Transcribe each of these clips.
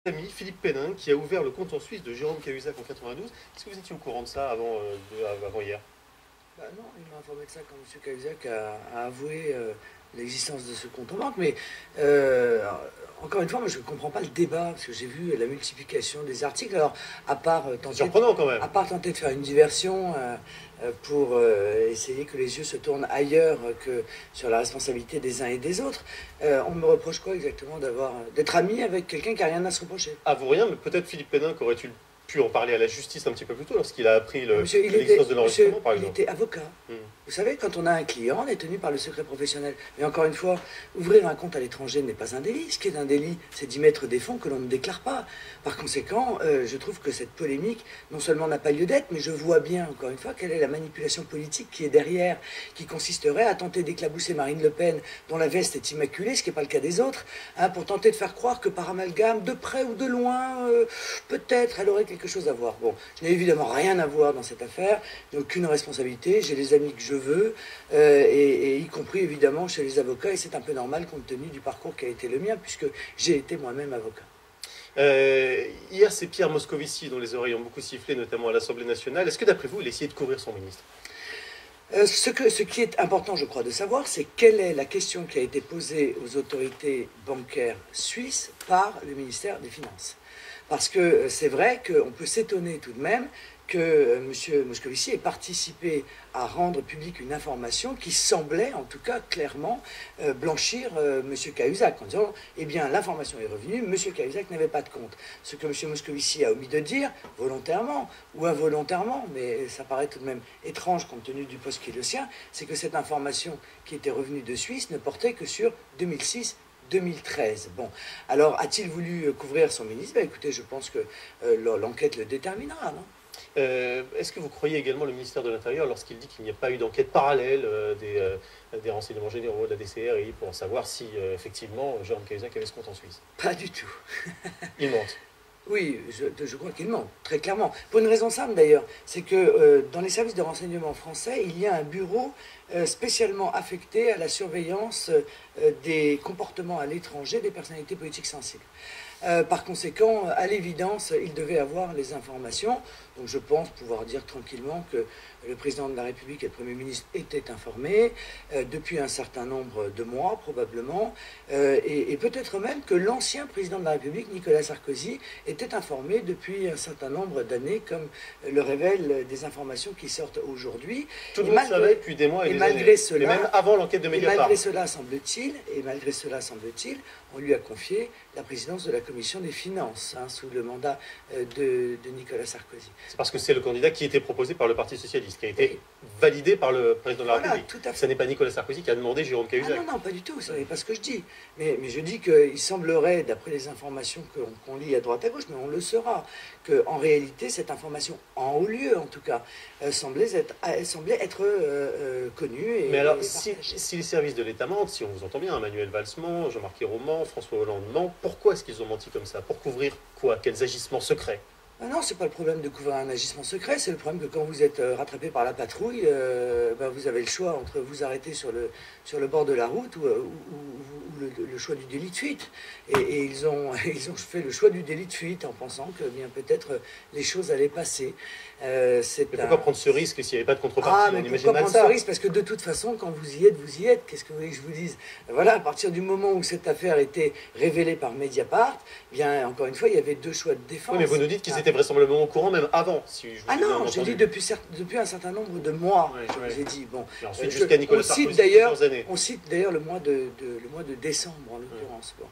Ami Philippe Pénin qui a ouvert le compte en Suisse de Jérôme Cahuzac en 92. Est-ce que vous étiez au courant de ça avant hier? Bah non, il m'a informé de ça quand M. Cahuzac a avoué l'existence de ce compte en banque. Mais euh, encore une fois, moi je ne comprends pas le débat, parce que j'ai vu la multiplication des articles. Alors, C'est surprenant quand même. à part tenter de faire une diversion pour essayer que les yeux se tournent ailleurs que sur la responsabilité des uns et des autres, on me reproche quoi exactement d'être ami avec quelqu'un qui n'a rien à se reprocher? À vous rien, mais peut-être Philippe Pénin qu'aurait-il pu en parler à la justice un petit peu plus tôt lorsqu'il a appris Monsieur, l'existence de l'enregistrement, par il exemple. était avocat. Hmm. Vous savez, quand on a un client, on est tenu par le secret professionnel. Mais encore une fois, ouvrir un compte à l'étranger n'est pas un délit. Ce qui est un délit, c'est d'y mettre des fonds que l'on ne déclare pas. Par conséquent, je trouve que cette polémique, non seulement n'a pas lieu d'être, mais je vois bien, encore une fois, quelle est la manipulation politique qui est derrière, qui consisterait à tenter d'éclabousser Marine Le Pen, dont la veste est immaculée, ce qui n'est pas le cas des autres, hein, pour tenter de faire croire que par amalgame, de près ou de loin, peut-être elle aurait quelque chose à voir. Bon, je n'ai évidemment rien à voir dans cette affaire, je n'ai aucune responsabilité, j'ai les amis que je veux, y compris évidemment chez les avocats, et c'est un peu normal compte tenu du parcours qui a été le mien, puisque j'ai été moi-même avocat. Hier, c'est Pierre Moscovici dont les oreilles ont beaucoup sifflé, notamment à l'Assemblée nationale. Est-ce que d'après vous, il essayait de couvrir son ministre? Ce qui est important, je crois, de savoir, c'est quelle est la question qui a été posée aux autorités bancaires suisses par le ministère des Finances. Parce que c'est vrai qu'on peut s'étonner tout de même que M. Moscovici ait participé à rendre publique une information qui semblait, en tout cas clairement, blanchir M. Cahuzac, en disant, eh bien, l'information est revenue, M. Cahuzac n'avait pas de compte. Ce que M. Moscovici a omis de dire, volontairement ou involontairement, mais ça paraît tout de même étrange compte tenu du poste qui est le sien, c'est que cette information qui était revenue de Suisse ne portait que sur 2006-2013. Bon, alors a-t-il voulu couvrir son ministre? Ben, écoutez, je pense que l'enquête le déterminera, non? Est-ce que vous croyez également le ministère de l'Intérieur lorsqu'il dit qu'il n'y a pas eu d'enquête parallèle des renseignements généraux de la DCRI pour savoir si effectivement Jérôme Cahuzac avait ce compte en Suisse? Pas du tout. Il mente. Oui, je crois qu'il ment, très clairement. Pour une raison simple d'ailleurs, c'est que dans les services de renseignement français, il y a un bureau spécialement affecté à la surveillance des comportements à l'étranger des personnalités politiques sensibles. Par conséquent, à l'évidence, il devait avoir les informations. Donc je pense pouvoir dire tranquillement que le président de la République et le Premier ministre étaient informés depuis un certain nombre de mois, probablement, et peut-être même que l'ancien président de la République, Nicolas Sarkozy, était informé depuis un certain nombre d'années, comme le révèlent des informations qui sortent aujourd'hui. Tout le monde savait depuis des mois et des années. Cela, et même avant l'enquête de Mediapart. Et malgré cela, semble-t-il, on lui a confié la présidence de la commission des finances, hein, sous le mandat de Nicolas Sarkozy. C'est parce que c'est le candidat qui était proposé par le Parti Socialiste, qui a été validé par le président de la République. Tout à fait. Ce n'est pas Nicolas Sarkozy qui a demandé Jérôme Cahuzac. Ah non, pas du tout, ce n'est pas ce que je dis. Mais je dis qu'il semblerait, d'après les informations qu'on lit à droite à gauche, mais on le saura, qu'en réalité, cette information, en haut lieu en tout cas, semblait être connue. Mais alors, si les services de l'État mentent, si on vous entend bien, Emmanuel Valls ment, Jean-Marc Ayrault, François Hollande ment, pourquoi est-ce qu'ils ont menti comme ça? Pour couvrir quoi? Quels agissements secrets? Ah non, c'est pas le problème de couvrir un agissement secret, c'est le problème que quand vous êtes rattrapé par la patrouille, vous avez le choix entre vous arrêter sur le bord de la route ou le choix du délit de fuite. Et ils ont fait le choix du délit de fuite en pensant que bien peut-être les choses allaient passer. Mais pourquoi prendre ce risque s'il n'y avait pas de contrepartie? Ah, mais pourquoi prendre ce risque? Parce que de toute façon, quand vous y êtes, vous y êtes. Qu'est-ce que vous voulez que je vous dise? Voilà, à partir du moment où cette affaire était révélée par Mediapart, bien, encore une fois, il y avait deux choix de défense. Oui, mais vous nous dites qu'ils étaient vraisemblablement au courant même avant. Si je ah non, j'ai dit depuis un certain nombre de mois. Ouais, je vous ai dit, bon. Et ensuite, jusqu'à Nicolas Sarkozy, plusieurs années. On cite d'ailleurs le mois de décembre, en l'occurrence. Bon.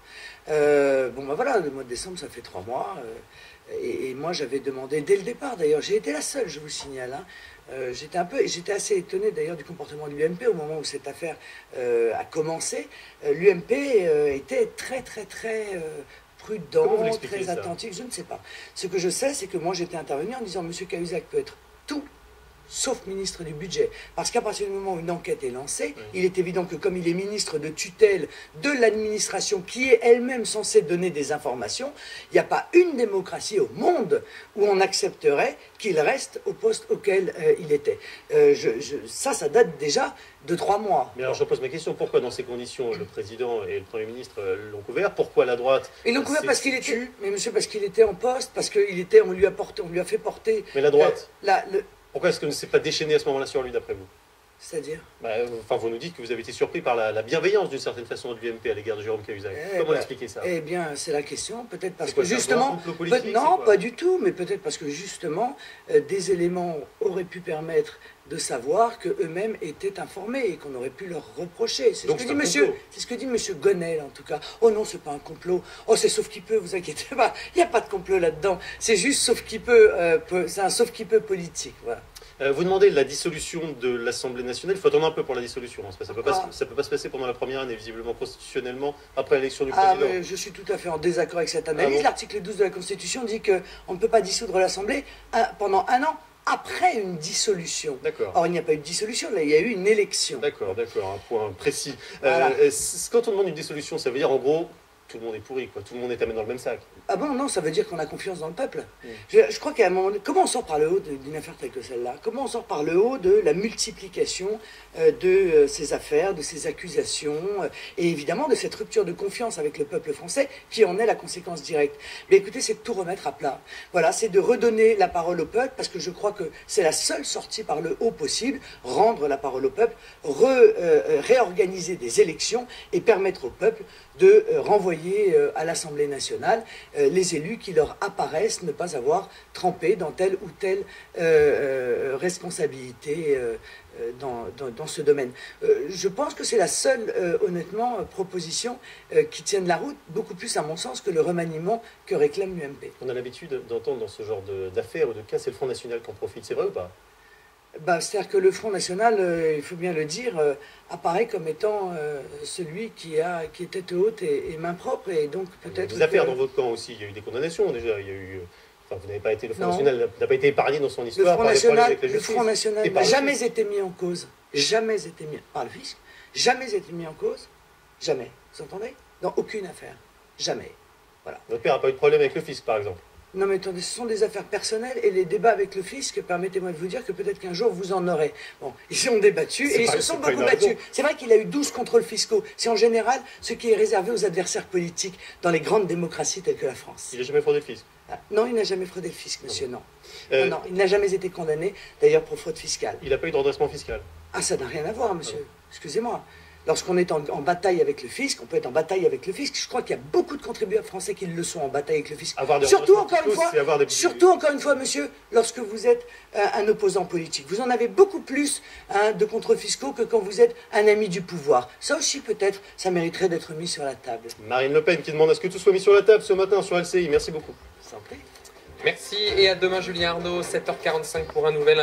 Voilà, le mois de décembre, ça fait 3 mois. Et moi, j'avais demandé, dès le départ d'ailleurs, j'ai été la seule, je vous signale, hein, j'étais assez étonné d'ailleurs du comportement de l'UMP au moment où cette affaire a commencé. L'UMP était très prudent, très attentif, je ne sais pas. Ce que je sais, c'est que moi j'étais intervenu en disant Monsieur Cahuzac peut être tout, sauf ministre du budget. Parce qu'à partir du moment où une enquête est lancée, il est évident que comme il est ministre de tutelle de l'administration qui est elle-même censée donner des informations, il n'y a pas une démocratie au monde où on accepterait qu'il reste au poste auquel il était. Ça date déjà de 3 mois. Mais alors je pose ma question, pourquoi dans ces conditions le président et le Premier ministre l'ont couvert? Pourquoi la droite? Ils l'ont couvert parce qu'il était, mais monsieur, parce qu'il était en poste, parce qu'on lui a fait porter... Mais la droite pourquoi est-ce que ne s'est pas déchaîné à ce moment-là sur lui, d'après vous? C'est-à-dire enfin, vous nous dites que vous avez été surpris par la bienveillance, d'une certaine façon, de l'UMP à l'égard de Jérôme Cahuzac. Comment expliquer ça? Eh bien, c'est la question. Peut-être parce quoi, que justement... Non, pas du tout, mais peut-être parce que justement, des éléments auraient pu permettre de savoir qu'eux-mêmes étaient informés et qu'on aurait pu leur reprocher. C'est ce que dit monsieur Gonel, en tout cas. Oh non, c'est pas un complot. Oh, c'est sauf qui peut, vous inquiétez pas. Il n'y a pas de complot là-dedans. C'est juste sauf qui peut, c'est un sauf qui peut politique, voilà. Vous demandez la dissolution de l'Assemblée nationale. Il faut attendre un peu pour la dissolution. Ça peut pas se passer pendant la première année, visiblement, constitutionnellement, après l'élection du président. Mais je suis tout à fait en désaccord avec cette analyse. L'article 12 de la Constitution dit qu'on ne peut pas dissoudre l'Assemblée pendant 1 an après une dissolution. D'accord. Or, il n'y a pas eu de dissolution, là, il y a eu une élection. D'accord, un point précis. Voilà. Quand on demande une dissolution, ça veut dire, en gros, tout le monde est pourri, quoi. Tout le monde est amené dans le même sac. Ah bon, non, ça veut dire qu'on a confiance dans le peuple. Je crois qu'à un moment donné, comment on sort par le haut d'une affaire telle que celle-là? Comment on sort par le haut de la multiplication de ces affaires, de ces accusations, et évidemment de cette rupture de confiance avec le peuple français, qui en est la conséquence directe? Mais écoutez, c'est de tout remettre à plat. Voilà, c'est de redonner la parole au peuple, parce que je crois que c'est la seule sortie par le haut possible, rendre la parole au peuple, réorganiser des élections et permettre au peuple de renvoyer à l'Assemblée nationale les élus qui leur apparaissent ne pas avoir trempé dans telle ou telle responsabilité dans ce domaine. Je pense que c'est la seule, honnêtement, proposition qui tienne la route, beaucoup plus à mon sens que le remaniement que réclame l'UMP. On a l'habitude d'entendre dans ce genre d'affaires ou de cas, c'est le Front National qui en profite. C'est vrai ou pas? C'est-à-dire que le Front National, il faut bien le dire, apparaît comme étant celui qui est tête haute et main propre, et donc peut-être... Des affaires dans votre camp aussi, il y a eu des condamnations déjà, il y a eu... Enfin, vous n'avez pas été... Le Front National n'a pas été épargné dans son histoire par les problèmes avec la justice. Le Front National n'a jamais été mis en cause, jamais été mis par le fisc, jamais été mis en cause, jamais. Vous entendez? Dans aucune affaire, jamais. Voilà. Votre père n'a pas eu de problème avec le fisc, par exemple? Non mais attendez, ce sont des affaires personnelles et les débats avec le fisc, permettez-moi de vous dire que peut-être qu'un jour vous en aurez. Bon, ils sont débattus et ils se sont beaucoup battus. C'est vrai qu'il a eu 12 contrôles fiscaux. C'est en général ce qui est réservé aux adversaires politiques dans les grandes démocraties telles que la France. Il n'a jamais fraudé le fisc? Non, il n'a jamais fraudé le fisc, monsieur, non. Non, il n'a jamais été condamné, d'ailleurs, pour fraude fiscale. Il n'a pas eu de redressement fiscal? Ah, ça n'a rien à voir, monsieur. Excusez-moi. Lorsqu'on est en bataille avec le fisc, on peut être en bataille avec le fisc. Je crois qu'il y a beaucoup de contribuables français qui le sont en bataille avec le fisc. Surtout, encore une fois, monsieur, lorsque vous êtes un opposant politique. Vous en avez beaucoup plus de contrôles fiscaux que quand vous êtes un ami du pouvoir. Ça aussi, peut-être, ça mériterait d'être mis sur la table. Marine Le Pen qui demande à ce que tout soit mis sur la table ce matin sur LCI. Merci beaucoup. Merci et à demain, Julien Arnaud, 7h45 pour un nouvel